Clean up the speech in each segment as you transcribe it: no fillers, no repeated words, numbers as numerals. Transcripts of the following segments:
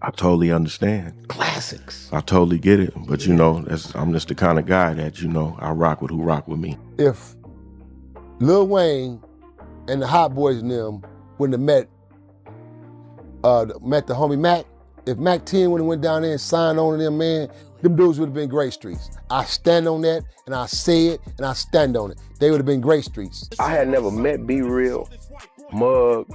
I totally understand. Classics. I totally get it. But, you know, I'm just the kind of guy that, you know, I rock with who rock with me. If Lil Wayne and the Hot Boys and them wouldn't have met the homie Mack, if Mack 10 would have went down there and signed on to them, man, them dudes would have been great streets. I stand on that, and I say it, and I stand on it. They would have been great streets. I had never met Be Real, Muggs,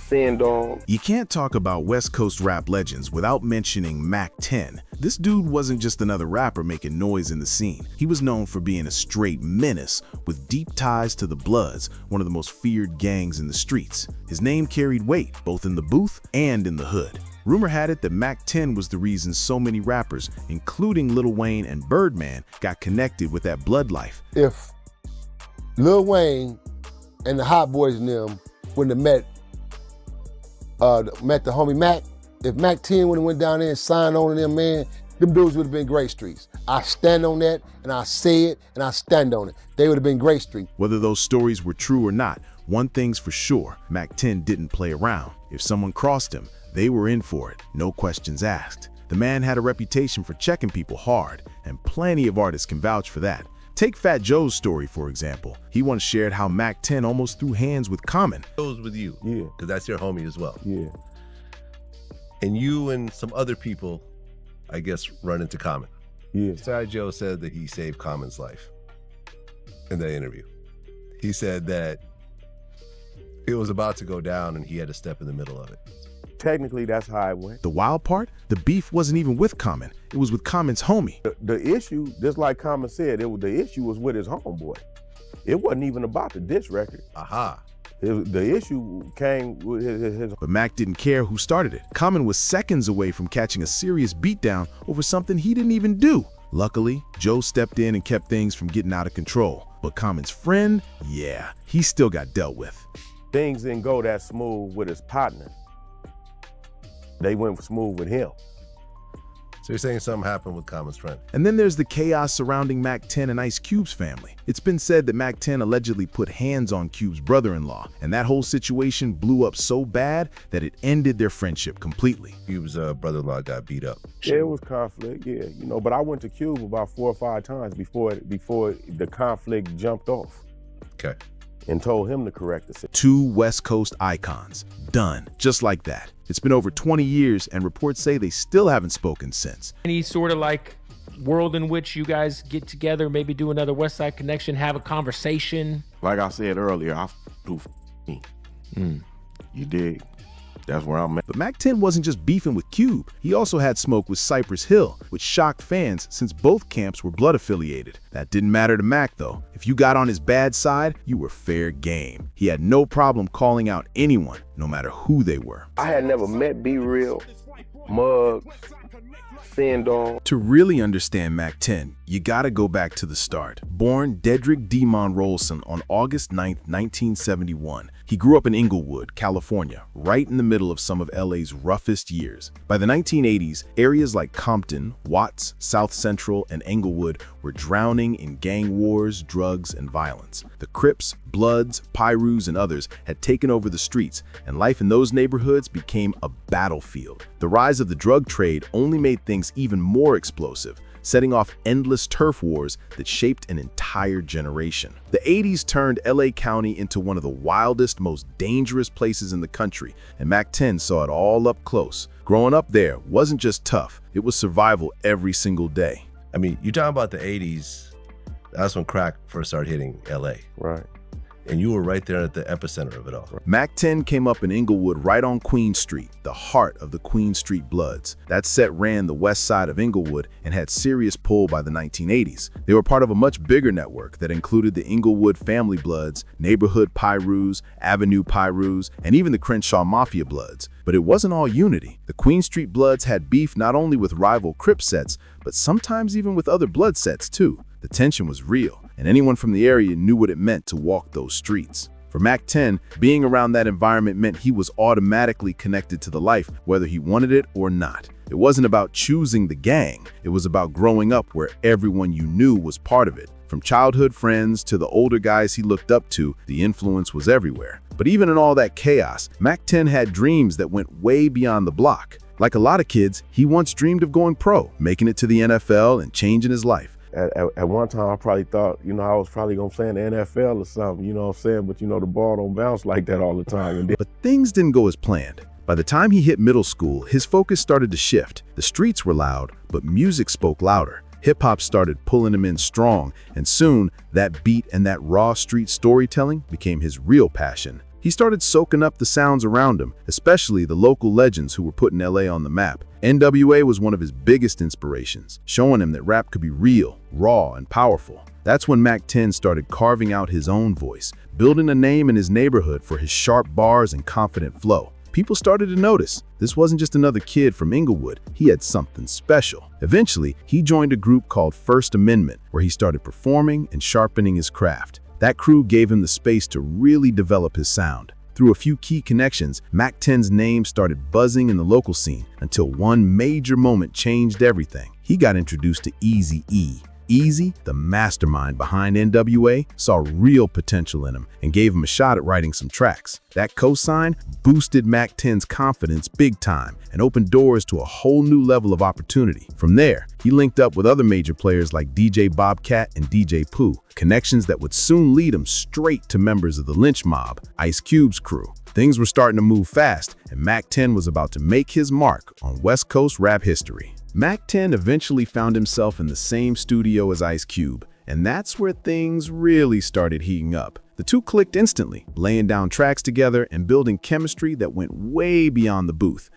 Sin Dog. You can't talk about West Coast rap legends without mentioning Mack 10. This dude wasn't just another rapper making noise in the scene. He was known for being a straight menace with deep ties to the Bloods, one of the most feared gangs in the streets. His name carried weight, both in the booth and in the hood. Rumor had it that Mack 10 was the reason so many rappers, including Lil Wayne and Birdman, got connected with that blood life. If Lil Wayne and the Hot Boys and them wouldn't have met the homie Mack, if Mack 10 would have went down there and signed on to them, man, them dudes would have been great streets. I stand on that, and I say it, and I stand on it. They would have been great streets. Whether those stories were true or not, one thing's for sure, Mack 10 didn't play around. If someone crossed him, they were in for it, no questions asked. The man had a reputation for checking people hard, and plenty of artists can vouch for that. Take Fat Joe's story, for example. He once shared how Mack 10 almost threw hands with Common. Goes with you, Yeah. because that's your homie as well. Yeah. And you and some other people, I guess, run into Common. Yeah. Fat Joe said that he saved Common's life in that interview. He said that it was about to go down and he had to step in the middle of it. Technically, that's how it went. The wild part? The beef wasn't even with Common. It was with Common's homie. The issue, just like Common said, the issue was with his homeboy. It wasn't even about the diss record. Aha. The issue came with his. But Mack didn't care who started it. Common was seconds away from catching a serious beatdown over something he didn't even do. Luckily, Joe stepped in and kept things from getting out of control. But Common's friend, yeah, he still got dealt with. Things didn't go that smooth with his partner. They went smooth with him. So you're saying something happened with Common's friend? And then there's the chaos surrounding Mack 10 and Ice Cube's family. It's been said that Mack 10 allegedly put hands on Cube's brother-in-law, and that whole situation blew up so bad that it ended their friendship completely. Cube's brother-in-law got beat up. Yeah, it was conflict, yeah. You know, but I went to Cube about 4 or 5 times before the conflict jumped off. Okay. And told him to correct the situation. 2 West Coast icons. Done. Just like that. It's been over 20 years, and reports say they still haven't spoken since. Any sort of like world in which you guys get together, maybe do another Westside Connection, have a conversation? Like I said earlier, I do me. You dig? That's where I'm at. But Mack 10 wasn't just beefing with Cube. He also had smoke with Cypress Hill, which shocked fans since both camps were blood affiliated. That didn't matter to Mack, though. If you got on his bad side, you were fair game. He had no problem calling out anyone, no matter who they were. I had never met Be Real, Muggs, Sin Dog. To really understand Mack 10, you gotta go back to the start. Born Dedrick D. Monroelson on August 9, 1971, he grew up in Inglewood, California, right in the middle of some of LA's roughest years. By the 1980s, areas like Compton, Watts, South Central, and Inglewood were drowning in gang wars, drugs, and violence. The Crips, Bloods, Pyrus, and others had taken over the streets, and life in those neighborhoods became a battlefield. The rise of the drug trade only made things even more explosive, setting off endless turf wars that shaped an entire generation. The 80s turned LA County into one of the wildest, most dangerous places in the country, and Mack 10 saw it all up close. Growing up there wasn't just tough, it was survival every single day. I mean, you're talking about the 80s. That's when crack first started hitting LA. Right. And you were right there at the epicenter of it all. Mack 10 came up in Inglewood right on Queen Street, the heart of the Queen Street Bloods. That set ran the west side of Inglewood and had serious pull by the 1980s. They were part of a much bigger network that included the Inglewood Family Bloods, Neighborhood Pyrus, Avenue Pyrus, and even the Crenshaw Mafia Bloods. But it wasn't all unity. The Queen Street Bloods had beef not only with rival Crip sets, but sometimes even with other blood sets too. The tension was real, and anyone from the area knew what it meant to walk those streets. For Mack 10, being around that environment meant he was automatically connected to the life, whether he wanted it or not. It wasn't about choosing the gang, it was about growing up where everyone you knew was part of it. From childhood friends to the older guys he looked up to, the influence was everywhere. But even in all that chaos, Mack 10 had dreams that went way beyond the block. Like a lot of kids, he once dreamed of going pro, making it to the NFL and changing his life. At one time, I probably thought, I was probably gonna play in the NFL or something, you know what I'm saying? But the ball don't bounce like that all the time. And But things didn't go as planned. By the time he hit middle school, his focus started to shift. The streets were loud, but music spoke louder. Hip-hop started pulling him in strong, and soon, that beat and that raw street storytelling became his real passion. He started soaking up the sounds around him, especially the local legends who were putting LA on the map. NWA was one of his biggest inspirations, showing him that rap could be real, raw, and powerful. That's when Mack 10 started carving out his own voice, building a name in his neighborhood for his sharp bars and confident flow. People started to notice this wasn't just another kid from Inglewood, he had something special. Eventually, he joined a group called First Amendment, where he started performing and sharpening his craft. That crew gave him the space to really develop his sound. Through a few key connections, Mack 10's name started buzzing in the local scene until one major moment changed everything. He got introduced to Eazy-E. Eazy, the mastermind behind NWA, saw real potential in him and gave him a shot at writing some tracks. That cosign boosted Mack 10's confidence big time and opened doors to a whole new level of opportunity. From there, he linked up with other major players like DJ Bobcat and DJ Pooh, connections that would soon lead him straight to members of the Lynch Mob, Ice Cube's crew. Things were starting to move fast, and Mack 10 was about to make his mark on West Coast rap history. Mack 10 eventually found himself in the same studio as Ice Cube, and that's where things really started heating up. The two clicked instantly, laying down tracks together and building chemistry that went way beyond the booth.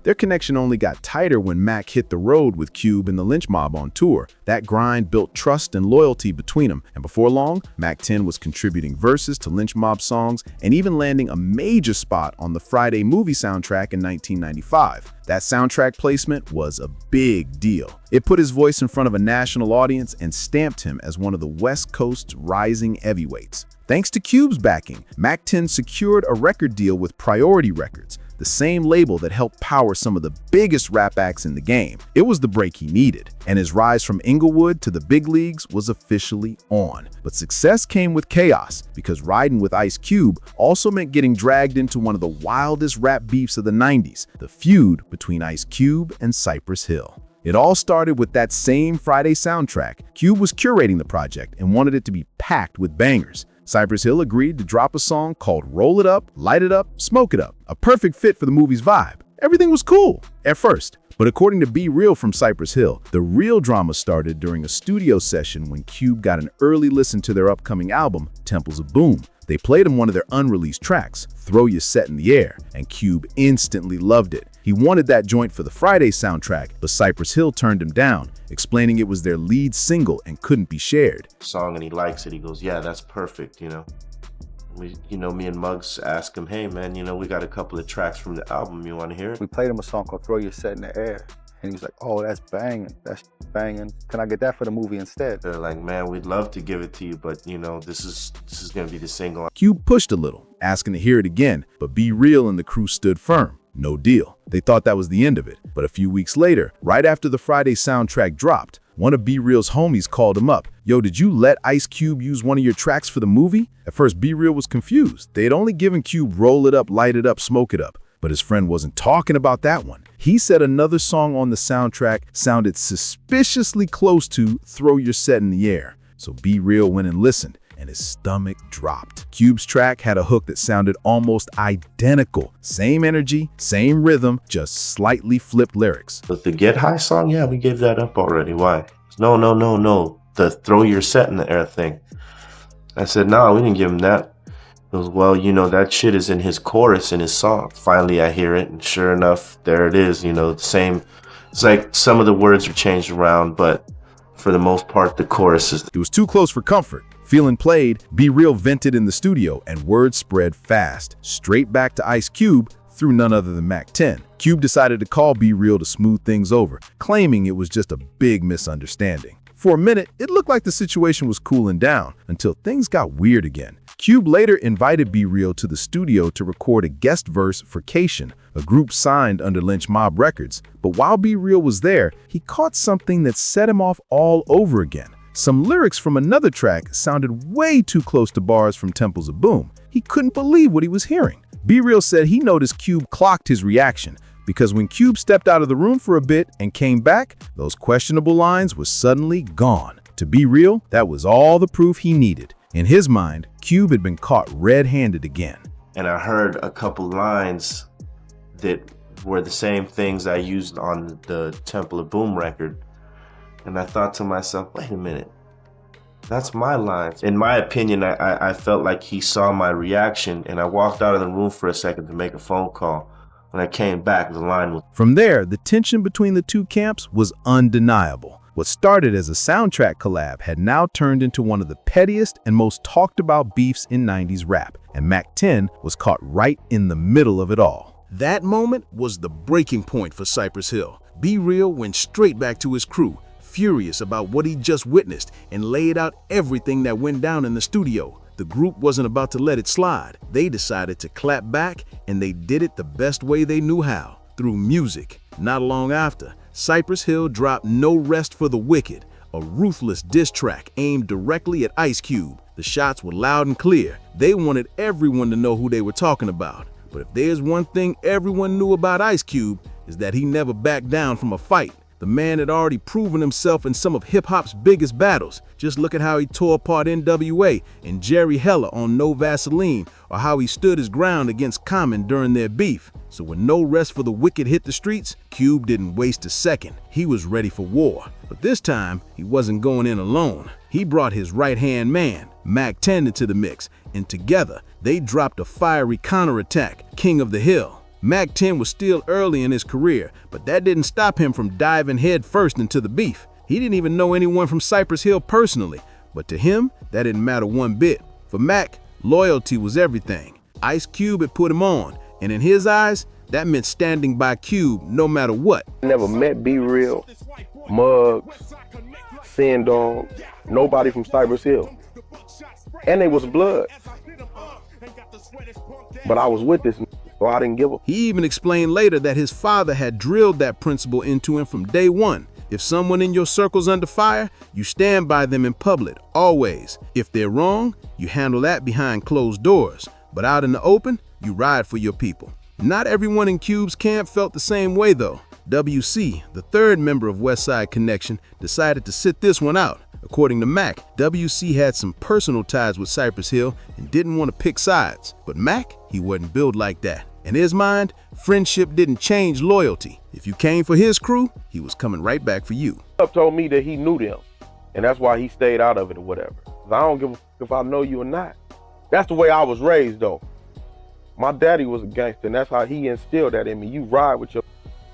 Their connection only got tighter when Mack hit the road with Cube and the Lynch Mob on tour. That grind built trust and loyalty between them, and before long, Mack 10 was contributing verses to Lynch Mob songs and even landing a major spot on the Friday movie soundtrack in 1995. That soundtrack placement was a big deal. It put his voice in front of a national audience and stamped him as one of the West Coast's rising heavyweights. Thanks to Cube's backing, Mack 10 secured a record deal with Priority Records, the same label that helped power some of the biggest rap acts in the game. It was the break he needed, and his rise from Inglewood to the big leagues was officially on. But success came with chaos, because riding with Ice Cube also meant getting dragged into one of the wildest rap beefs of the 90s, the feud between Ice Cube and Cypress Hill. It all started with that same Friday soundtrack. Cube was curating the project and wanted it to be packed with bangers. Cypress Hill agreed to drop a song called Roll It Up, Light It Up, Smoke It Up, a perfect fit for the movie's vibe. Everything was cool at first, but according to Be Real from Cypress Hill, the real drama started during a studio session when Cube got an early listen to their upcoming album, Temples of Boom. They played him one of their unreleased tracks, Throw Your Set in the Air, and Cube instantly loved it. He wanted that joint for the Friday soundtrack, but Cypress Hill turned him down, explaining it was their lead single and couldn't be shared. Song and he likes it. He goes, yeah, that's perfect, me and Muggs asked him, hey man, we got a couple of tracks from the album, you want to hear it? We played him a song called Throw Your Set in the Air. And he was like, oh, that's banging. That's banging. Can I get that for the movie instead? They're like, man, we'd love to give it to you, but this is going to be the single. Cube pushed a little, asking to hear it again, but Be Real and the crew stood firm. No deal. They thought that was the end of it. But a few weeks later, right after the Friday soundtrack dropped, one of Be Real's homies called him up. Yo, did you let Ice Cube use one of your tracks for the movie? At first, Be Real was confused. They had only given Cube Roll It Up, Light It Up, Smoke It Up. But his friend wasn't talking about that one. He said another song on the soundtrack sounded suspiciously close to Throw Your Set in the Air. So Be Real went and listened, and his stomach dropped. Cube's track had a hook that sounded almost identical. Same energy, same rhythm, just slightly flipped lyrics. But the Get High song, yeah, we gave that up already. Why? No. The Throw Your Set in the Air thing. I said, no, we didn't give him that. He goes, well, that shit is in his chorus in his song. Finally, I hear it, and sure enough, there it is. The same. It's like some of the words are changed around, but for the most part, the chorus is. It was too close for comfort. Feeling played, Be Real vented in the studio, and word spread fast, straight back to Ice Cube through none other than Mack 10. Cube decided to call Be Real to smooth things over, claiming it was just a big misunderstanding. For a minute, it looked like the situation was cooling down until things got weird again. Cube later invited Be Real to the studio to record a guest verse for Cation, a group signed under Lynch Mob Records. But while Be Real was there, he caught something that set him off all over again. Some lyrics from another track sounded way too close to bars from Temples of Boom. He couldn't believe what he was hearing. Be Real said he noticed Cube clocked his reaction because when Cube stepped out of the room for a bit and came back, those questionable lines were suddenly gone. To Be Real, that was all the proof he needed. In his mind, Cube had been caught red-handed again. And I heard a couple lines that were the same things I used on the Temple of Boom record. And I thought to myself, wait a minute, that's my lines. In my opinion, I felt like he saw my reaction, and I walked out of the room for a second to make a phone call. When I came back, the line was... From there, the tension between the two camps was undeniable. What started as a soundtrack collab had now turned into one of the pettiest and most talked about beefs in 90s rap, and Mack 10 was caught right in the middle of it all. That moment was the breaking point for Cypress Hill. Be Real went straight back to his crew, furious about what he just witnessed, and laid out everything that went down in the studio. The group wasn't about to let it slide. They decided to clap back, and they did it the best way they knew how, through music. Not long after, Cypress Hill dropped No Rest for the Wicked, a ruthless diss track aimed directly at Ice Cube. The shots were loud and clear. They wanted everyone to know who they were talking about. But if there's one thing everyone knew about Ice Cube, is that he never backed down from a fight. The man had already proven himself in some of hip-hop's biggest battles. Just look at how he tore apart NWA and Jerry Heller on No Vaseline, or how he stood his ground against Common during their beef. So when No Rest for the Wicked hit the streets, Cube didn't waste a second. He was ready for war. But this time, he wasn't going in alone. He brought his right-hand man, Mack 10, into the mix, and together, they dropped a fiery counterattack, King of the Hill. Mack 10 was still early in his career, but that didn't stop him from diving headfirst into the beef. He didn't even know anyone from Cypress Hill personally, but to him, that didn't matter one bit. For Mack, loyalty was everything. Ice Cube had put him on, and in his eyes, that meant standing by Cube no matter what. I never met Be Real, Muggs, Sin Dog, nobody from Cypress Hill. And they was blood. But I was with this, so I didn't give a... He even explained later that his father had drilled that principle into him from day one. If someone in your circle's under fire, you stand by them in public, always. If they're wrong, you handle that behind closed doors. But out in the open, you ride for your people. Not everyone in Cube's camp felt the same way though. WC, the third member of Westside Connection, decided to sit this one out. According to Mack, WC had some personal ties with Cypress Hill and didn't want to pick sides. But Mack, he wasn't built like that. In his mind, friendship didn't change loyalty. If you came for his crew, he was coming right back for you. Told me that he knew them, and that's why he stayed out of it or whatever. I don't give a if I know you or not. That's the way I was raised though. My daddy was a gangster, and that's how he instilled that in me. You ride with your...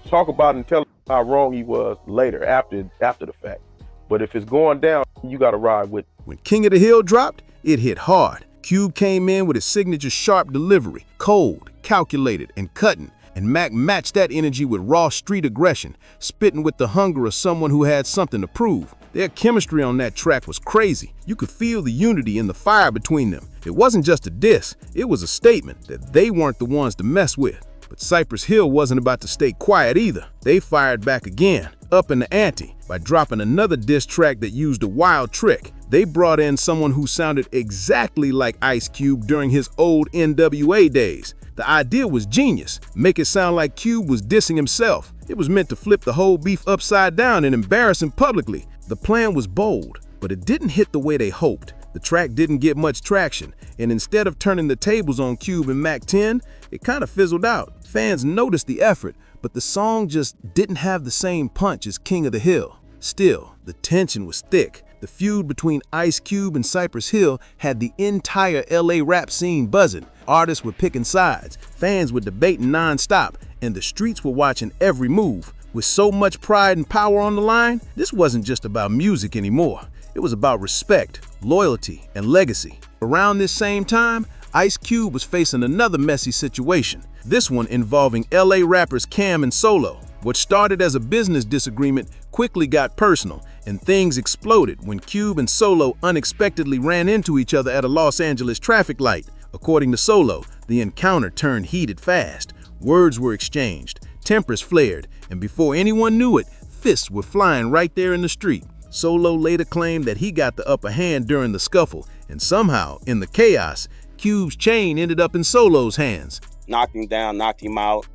Talk about and tell how wrong he was later, after the fact. But if it's going down, you gotta ride with it. When King of the Hill dropped, it hit hard. Cube came in with his signature sharp delivery, cold, calculated, and cutting. And Mack matched that energy with raw street aggression, spitting with the hunger of someone who had something to prove. Their chemistry on that track was crazy. You could feel the unity and the fire between them. It wasn't just a diss, it was a statement that they weren't the ones to mess with. But Cypress Hill wasn't about to stay quiet either. They fired back again, up in the ante, by dropping another diss track that used a wild trick. They brought in someone who sounded exactly like Ice Cube during his old NWA days. The idea was genius, make it sound like Cube was dissing himself. It was meant to flip the whole beef upside down and embarrass him publicly. The plan was bold, but it didn't hit the way they hoped. The track didn't get much traction, and instead of turning the tables on Cube and Mack 10, it kind of fizzled out. Fans noticed the effort, but the song just didn't have the same punch as King of the Hill. Still, the tension was thick. The feud between Ice Cube and Cypress Hill had the entire LA rap scene buzzing. Artists were picking sides, fans were debating nonstop, and the streets were watching every move. With so much pride and power on the line, this wasn't just about music anymore. It was about respect, loyalty, and legacy. Around this same time, Ice Cube was facing another messy situation, this one involving LA rappers Cam and Solo. What started as a business disagreement quickly got personal, and things exploded when Cube and Solo unexpectedly ran into each other at a Los Angeles traffic light. According to Solo, the encounter turned heated fast. Words were exchanged, tempers flared, and before anyone knew it, fists were flying right there in the street. Solo later claimed that he got the upper hand during the scuffle, and somehow, in the chaos, Cube's chain ended up in Solo's hands. Knocked him down, knocked him out,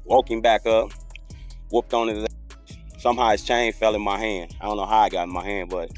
woke him back up, whooped on his ass. Somehow his chain fell in my hand. I don't know how I got in my hand, but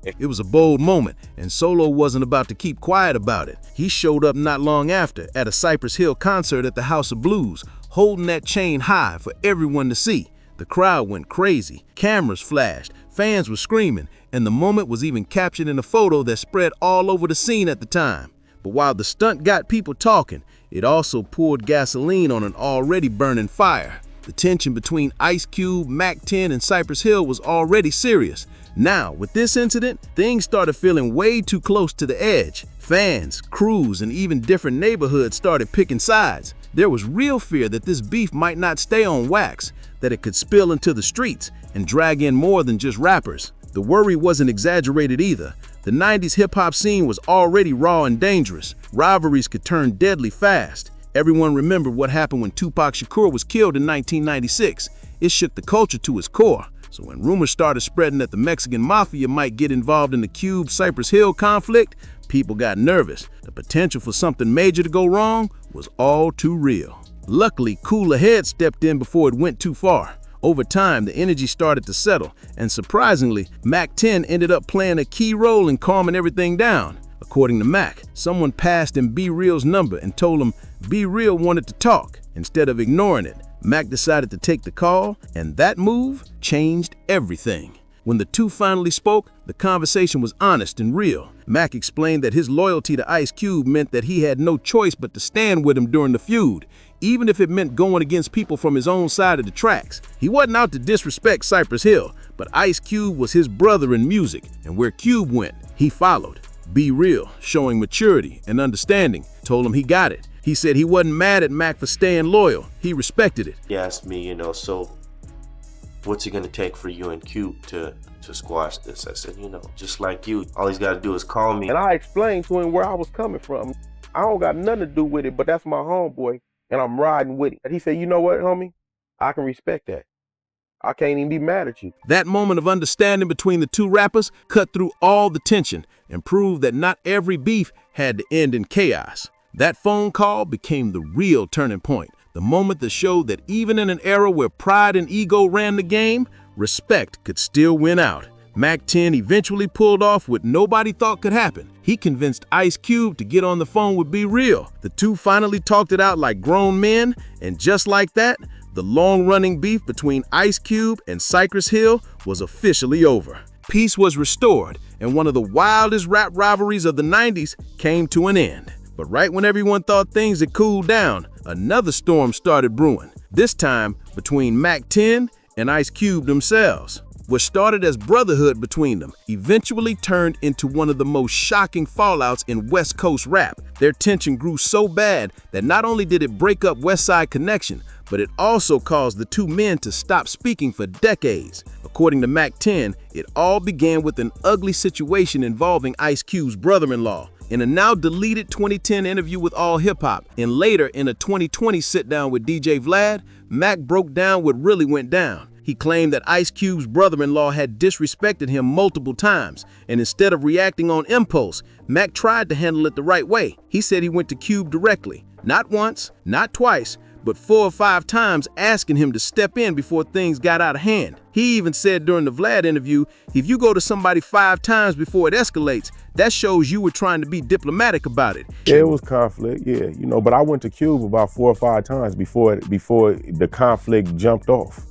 it was a bold moment, and Solo wasn't about to keep quiet about it. He showed up not long after at a Cypress Hill concert at the House of Blues, holding that chain high for everyone to see. The crowd went crazy, cameras flashed, fans were screaming, and the moment was even captured in a photo that spread all over the scene at the time. But while the stunt got people talking, it also poured gasoline on an already burning fire. The tension between Ice Cube, Mack 10, and Cypress Hill was already serious. Now, with this incident, things started feeling way too close to the edge. Fans, crews, and even different neighborhoods started picking sides. There was real fear that this beef might not stay on wax, that it could spill into the streets and drag in more than just rappers. The worry wasn't exaggerated either. The 90s hip-hop scene was already raw and dangerous. Rivalries could turn deadly fast. Everyone remembered what happened when Tupac Shakur was killed in 1996. It shook the culture to its core. So when rumors started spreading that the Mexican mafia might get involved in the Cube-Cypress Hill conflict, people got nervous. The potential for something major to go wrong was all too real. Luckily, cooler heads stepped in before it went too far. Over time, the energy started to settle, and surprisingly, Mack 10 ended up playing a key role in calming everything down. According to Mack, someone passed him Be Real's number and told him Be Real wanted to talk. Instead of ignoring it, Mack decided to take the call, and that move changed everything. When the two finally spoke, the conversation was honest and real. Mack explained that his loyalty to Ice Cube meant that he had no choice but to stand with him during the feud, even if it meant going against people from his own side of the tracks. He wasn't out to disrespect Cypress Hill, but Ice Cube was his brother in music, and where Cube went, he followed. Be Real, showing maturity and understanding, told him he got it. He said he wasn't mad at Mack for staying loyal. He respected it. He asked me, so what's it gonna take for you and Cube to squash this? I said, just like you, all he's gotta do is call me. And I explained to him where I was coming from. I don't got nothing to do with it, but that's my homeboy, and I'm riding with him. And he said, you know what, homie? I can respect that. I can't even be mad at you. That moment of understanding between the two rappers cut through all the tension and proved that not every beef had to end in chaos. That phone call became the real turning point, the moment that showed that even in an era where pride and ego ran the game, respect could still win out. Mack 10 eventually pulled off what nobody thought could happen. He convinced Ice Cube to get on the phone with Be Real. The two finally talked it out like grown men, and just like that, the long-running beef between Ice Cube and Cypress Hill was officially over. Peace was restored, and one of the wildest rap rivalries of the 90s came to an end. But right when everyone thought things had cooled down, another storm started brewing, this time between Mack 10 and Ice Cube themselves. What started as brotherhood between them eventually turned into one of the most shocking fallouts in West Coast rap. Their tension grew so bad that not only did it break up Westside Connection, but it also caused the two men to stop speaking for decades. According to Mack 10, it all began with an ugly situation involving Ice Cube's brother-in-law. In a now deleted 2010 interview with All Hip Hop, and later in a 2020 sit-down with DJ Vlad, Mack broke down what really went down. He claimed that Ice Cube's brother-in-law had disrespected him multiple times, and instead of reacting on impulse, Mack tried to handle it the right way. He said he went to Cube directly, not once, not twice, but 4 or 5 times asking him to step in before things got out of hand. He even said during the Vlad interview, if you go to somebody 5 times before it escalates, that shows you were trying to be diplomatic about it. Yeah, it was conflict, yeah, but I went to Cube about 4 or 5 times before the conflict jumped off.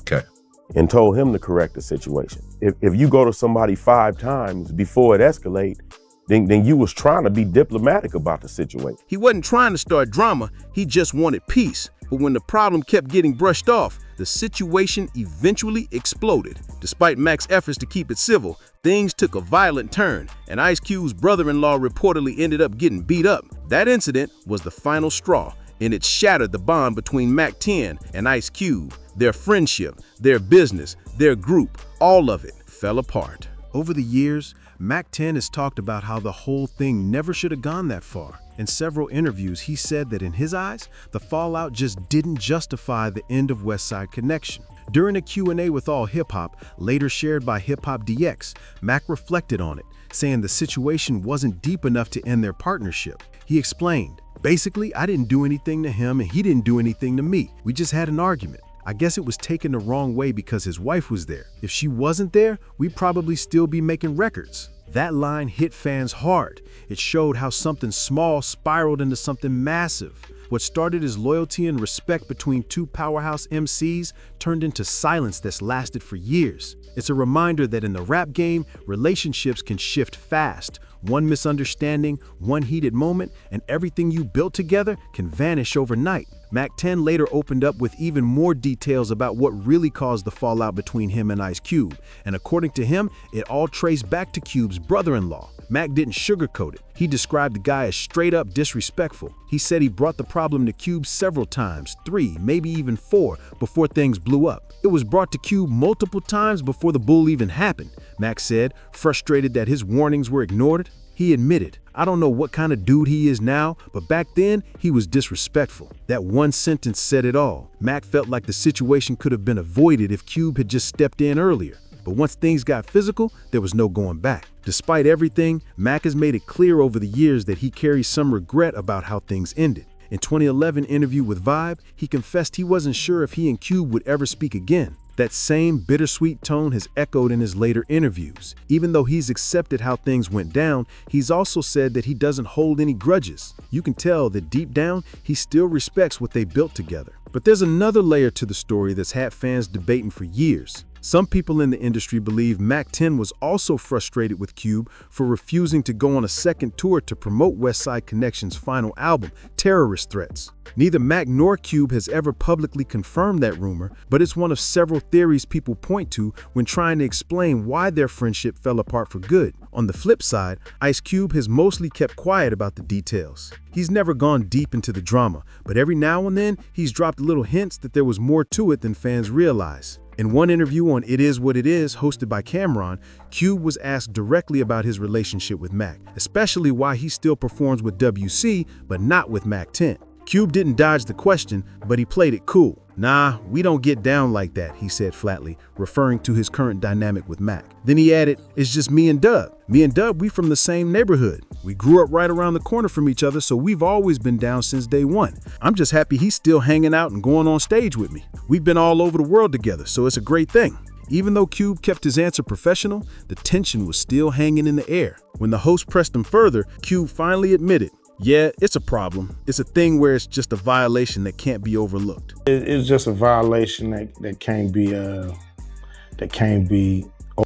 Okay. And told him to correct the situation. If you go to somebody 5 times before it escalates, then you was trying to be diplomatic about the situation. He wasn't trying to start drama, he just wanted peace. But when the problem kept getting brushed off, the situation eventually exploded. Despite Mack's efforts to keep it civil, things took a violent turn, and Ice Cube's brother-in-law reportedly ended up getting beat up. That incident was the final straw, and it shattered the bond between Mack 10 and Ice Cube. Their friendship, their business, their group, all of it fell apart. Over the years, Mack 10 has talked about how the whole thing never should have gone that far. In several interviews, he said that in his eyes, the fallout just didn't justify the end of Westside Connection. During a Q&A with All Hip Hop, later shared by Hip Hop DX, Mack reflected on it, saying the situation wasn't deep enough to end their partnership. He explained, "Basically, I didn't do anything to him and he didn't do anything to me. We just had an argument. I guess it was taken the wrong way because his wife was there. If she wasn't there, we'd probably still be making records." That line hit fans hard. It showed how something small spiraled into something massive. What started as loyalty and respect between two powerhouse MCs turned into silence that's lasted for years. It's a reminder that in the rap game, relationships can shift fast. One misunderstanding, one heated moment, and everything you built together can vanish overnight. Mack 10 later opened up with even more details about what really caused the fallout between him and Ice Cube, and according to him, it all traced back to Cube's brother-in-law. Mack didn't sugarcoat it. He described the guy as straight up disrespectful. He said he brought the problem to Cube several times, 3, maybe even 4, before things blew up. It was brought to Cube multiple times before the bull even happened, Mack said, frustrated that his warnings were ignored. He admitted, "I don't know what kind of dude he is now, but back then, he was disrespectful." That one sentence said it all. Mack felt like the situation could have been avoided if Cube had just stepped in earlier. But once things got physical, there was no going back. Despite everything, Mack has made it clear over the years that he carries some regret about how things ended. In 2011 interview with Vibe, he confessed he wasn't sure if he and Cube would ever speak again. That same bittersweet tone has echoed in his later interviews. Even though he's accepted how things went down, he's also said that he doesn't hold any grudges. You can tell that deep down, he still respects what they built together. But there's another layer to the story that's had fans debating for years. Some people in the industry believe Mack 10 was also frustrated with Cube for refusing to go on a second tour to promote Westside Connection's final album, Terrorist Threats. Neither Mack nor Cube has ever publicly confirmed that rumor, but it's one of several theories people point to when trying to explain why their friendship fell apart for good. On the flip side, Ice Cube has mostly kept quiet about the details. He's never gone deep into the drama, but every now and then he's dropped little hints that there was more to it than fans realize. In one interview on It Is What It Is, hosted by Cameron, Cube was asked directly about his relationship with Mack, especially why he still performs with WC but not with Mack 10. Cube didn't dodge the question, but he played it cool. "Nah, we don't get down like that," he said flatly, referring to his current dynamic with Mack. Then he added, "It's just me and Dub. Me and Dub, we from the same neighborhood. We grew up right around the corner from each other, so we've always been down since day one. I'm just happy he's still hanging out and going on stage with me. We've been all over the world together, so it's a great thing." Even though Cube kept his answer professional, the tension was still hanging in the air. When the host pressed him further, Cube finally admitted, "Yeah, it's a problem. It's a thing where it's just a violation that can't be overlooked." It's just a violation that can't be.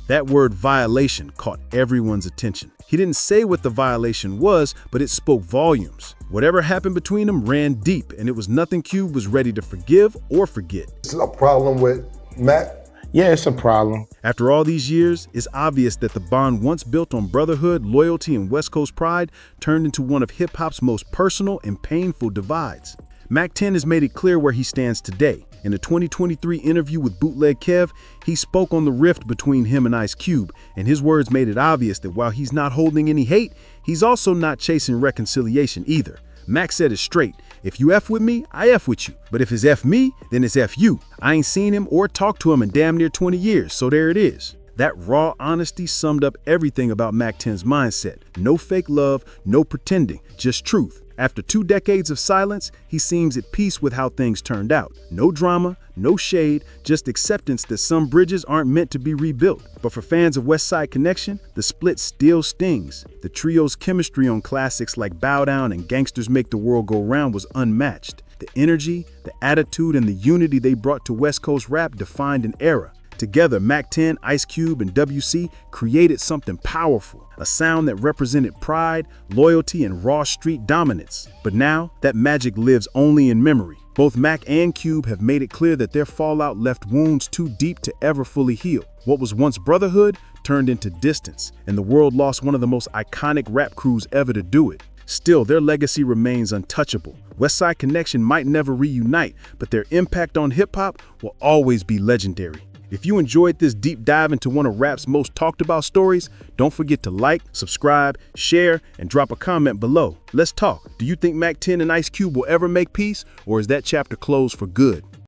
That word violation caught everyone's attention. He didn't say what the violation was, but it spoke volumes. Whatever happened between them ran deep, and it was nothing Cube was ready to forgive or forget. It's a problem with Mack. Yeah, it's a problem. After all these years, it's obvious that the bond once built on brotherhood, loyalty, and West Coast pride turned into one of hip-hop's most personal and painful divides. Mack 10 has made it clear where he stands today. In a 2023 interview with Bootleg Kev, he spoke on the rift between him and Ice Cube, and his words made it obvious that while he's not holding any hate, he's also not chasing reconciliation either. Mack said it straight, "If you F with me, I F with you. But if it's F me, then it's F you. I ain't seen him or talked to him in damn near 20 years, so there it is." That raw honesty summed up everything about Mack 10's mindset. No fake love, no pretending, just truth. After 2 decades of silence, he seems at peace with how things turned out. No drama, no shade, just acceptance that some bridges aren't meant to be rebuilt. But for fans of Westside Connection, the split still stings. The trio's chemistry on classics like Bow Down and Gangsters Make the World Go Round was unmatched. The energy, the attitude, and the unity they brought to West Coast rap defined an era. Together, Mack 10, Ice Cube, and WC created something powerful, a sound that represented pride, loyalty, and raw street dominance. But now, that magic lives only in memory. Both Mack and Cube have made it clear that their fallout left wounds too deep to ever fully heal. What was once brotherhood turned into distance, and the world lost one of the most iconic rap crews ever to do it. Still, their legacy remains untouchable. Westside Connection might never reunite, but their impact on hip-hop will always be legendary. If you enjoyed this deep dive into one of rap's most talked about stories, don't forget to like, subscribe, share, and drop a comment below. Let's talk. Do you think Mack 10 and Ice Cube will ever make peace, or is that chapter closed for good?